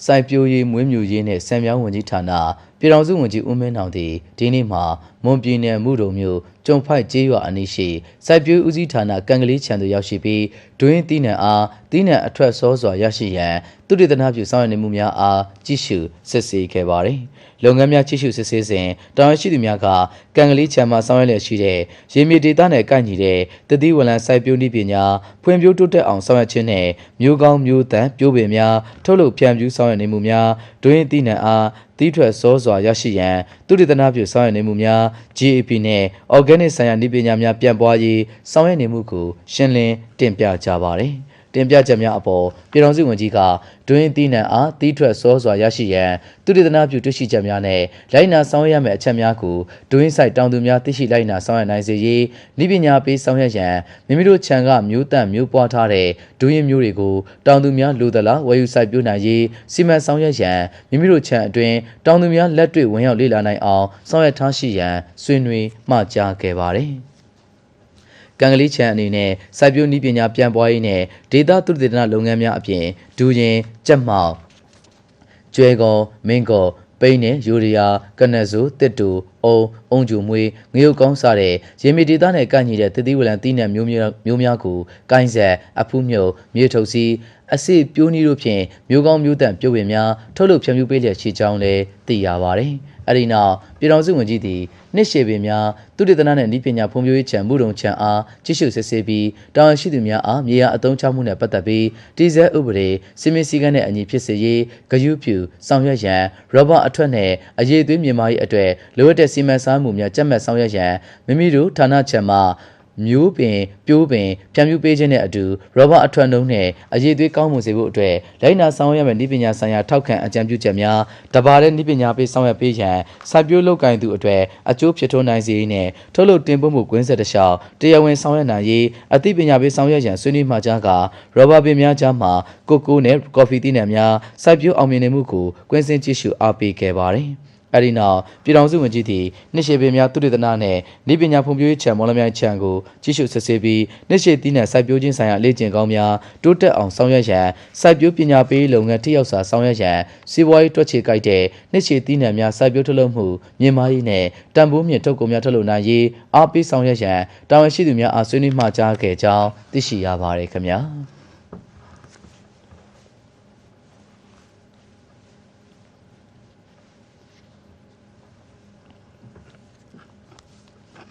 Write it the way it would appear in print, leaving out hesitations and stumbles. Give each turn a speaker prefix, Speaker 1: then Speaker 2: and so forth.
Speaker 1: စိုက်ပျိုးရေးမွေးမြူရေးနဲ့ဆံပြောင်းဝန်ကြီးဌာနပြည်ထောင်စုဝန်ကြီးဦးမင်းအောင်သည်ဒီနေ့မှာမွန်ပြည်နယ်မှုတုံမြို့ကျုံဖိုက်ကျေးရွာအနီးရှိစိုက်ပျိုးဦးစီးဌာနကံကလေးခြံသို့ရောက်ရှိပြီးဒွင်းသီးနှံအားသီးနှံအထွက်စောစွာရရှိရန်သုတေသနပြုဆောင်ရွက်နေမှုများအားကြည့်ရှုစစ်ဆေးခဲ့ပါသည်လုပ်ငန်းများကြည့်ရှုစစ်ဆေးစဉ်တာဝန်ရှိသူများကကံကလေးခြံမှာဆောင်ရွက်လျက်ရှိတဲ့ရေမြေဒေသနဲ့ကိုက်ညီတဲ့တတိဝလံစိုက်ပျိုးနည်းပညာဖွံ့ဖြိုးတိုးတက်အောင်ဆောင်ရွက်ခြင်းနဲ့မျိုးကောင်းမျိုးသန့်ပြိုးပင်များထုတ်လုပ်ဖြန့်ဖြူးဆောင်ရွက်နေမှုများဒွင်းသီးနှံအားတီးထွက်စောစွာရရှိရန်သုတေသနပြုဆောင်ရွက်နေမှုများ GAP နဲ့ Organic ဆိုင်ရာနည်းပညာများပြန့်ပွားရေးဆောင်ရွက်နေမှုကိုရှင်းလင်းတင်ပြကြပါသည်တင်ပြချက်များအပေါ်ပြည်ထောင်စုဝန်ကြီးကဒွင်းသီးနှံအားတီးထွက်စောစွာရရှိရန်သုတေသနပြုတွေ့ရှိချက်များနဲ့လိုက်နာဆောင်ရွက်ရမယ့်အချက်များကိုဒွင်းဆိုင်တောင်သူများသိရှိလိုက်နာဆောင်ရွက်နိုင်စေရေးနည်းပညာပေးဆောင်ရွက်ရန်မိမိတို့ခြံကမျိုးတန့်မျိုးပွားထားတဲ့ဒွင်းမျိုးတွေကိုတောင်သူများလိုသလားဝယ်ယူစိုက်ပျိုးနိုင်ရေးစီမံဆောင်ရွက်ရန်မိမိတို့ခြံအတွင်းတောင်သူများလက်တွေ့ဝင်ရောက်လေ့လာနိုင်အောင်ဆောင်ရွက်ထားရှိရန်ဆွေးနွေးမှကြားခဲ့ပါတယ်ကံကလေးခြံအနေနဲ့စိုက်ပျိုးနည်းပညာပြန့်ပွားရေးနဲ့ဒေသသုတေသနလုပ်ငန်းများအပြင်ဒူရင်ကြက်မှောက်ကျွဲကောမင်းကောပိန်းနဲ့ယူရီးယားကနက်စုတစ်တူအုံကျူမွေးငရုတ်ကောင်းစားတဲ့ရေမီဒေသနဲ့ကန့်ညီတဲ့တတိဝလံသီးနှံမျိုးများကိုကိုင်းဆက်အဖူးမြုပ်မြေထုတ်စီအစစ်ပြိုးနည်းတို့ဖြင့်မျိုးကောင်းမျိုးတန့်ပြုတ်ပင်များထုတ်လုပ်ဖြန့်ဖြူးပေးလျက်ရှိကြောင်းလည်းသိရပါတယ်။အဲဒီနောက်ပြည်ထောင်စုဝန်ကြီးသည်နှစ်ရှည်ပင်များသုတေသနနဲ့နည်းပညာဖွံ့ဖြိုးရေးခြံမှုတုံခြံအားကြည့်ရှုစစ်ဆေးပြီးတာဝန်ရှိသူများအားမြေယာအသုံးချမှုနဲ့ပတ်သက်ပြီးတည်ဆဲဥပဒေစီမံစည်းကမ်းနဲ့အညီဖြစ်စေရေးဂရုပြုဆောင်ရွက်ရန်ရောဘတ်အထွက်နဲ့အရေးသွေးမြေမာရေးအတွက်လိုအပ်တဲ့စီမံဆောင်မှုများကြက်မှတ်ဆောင်ရွက်ရန်မိမိတို့ဌာနခြံမှမျိုးပင်ပြိုးပင်ဖြန့်ဖြူးပေးခြင်းနဲ့အတူရောဘတ်အထွက်နှုန်းနဲ့အရေးသွေးကောင်းမွန်စေဖို့အတွက်လိုက်နာဆောင်ရွက်ရမယ့်နည်းပညာဆိုင်ရာထောက်ခံအကြံပြုချက်များတပါတဲ့နည်းပညာပေးဆောင်ရွက်ပေးရန်စိုက်ပျိုးလုပ်ကိုင်သူအတွက်အကျိုးဖြစ်ထွန်းနိုင်စေရေးနဲ့ထုတ်လုပ်တင်ပို့မှုကွင်းဆက်တစ်လျှောက်တရားဝင်ဆောင်ရွက်နိုင်ရေးအသိပညာပေးဆောင်ရွက်ရန်ဆွေးနွေးမှကြားကရောဘတ်ပင်များကြားမှာကိုကိုနဲ့ကော်ဖီသီးနှံများစိုက်ပျိုးအောင်မြင်နေမှုကိုကွင်းဆင်းကြည့်ရှုအားပေးခဲ့ပါတယ်အဲဒီနောက်ပြည်ထောင်စုဝန်ကြီးသည်နှစ်ရှည်ပင်များသုတေသနနဲ့နည်းပညာဖွံ့ဖြိုးရေးခြံမော်လမြိုင်ခြံကိုကြည့်ရှုစစ်ဆေးပြီးနှစ်ရှည်သီးနှံစိုက်ပျိုးခြင်းဆိုင်ရာလေ့ကျင့်ကောင်းများတိုးတက်အောင်ဆောင်ရွက်ရန်စိုက်ပျိုးပညာပေးလုပ်ငန်းထိရောက်စွာဆောင်ရွက်ရန်စီးပွားရေးတွက်ချေကိုက်တဲ့နှစ်ရှည်သီးနှံများစိုက်ပျိုးထုတ်လုပ်မှုမြင့်မားရေးနဲ့တန်ဖိုးမြင့်ထုတ်ကုန်များထုတ်လုပ်နိုင်ရေးအားပေးဆောင်ရွက်ရန်တာဝန်ရှိသူများအားဆွေးနွေးမှကြားခဲ့ကြောင်းသိရှိရပါတယ်ခင်ဗျာ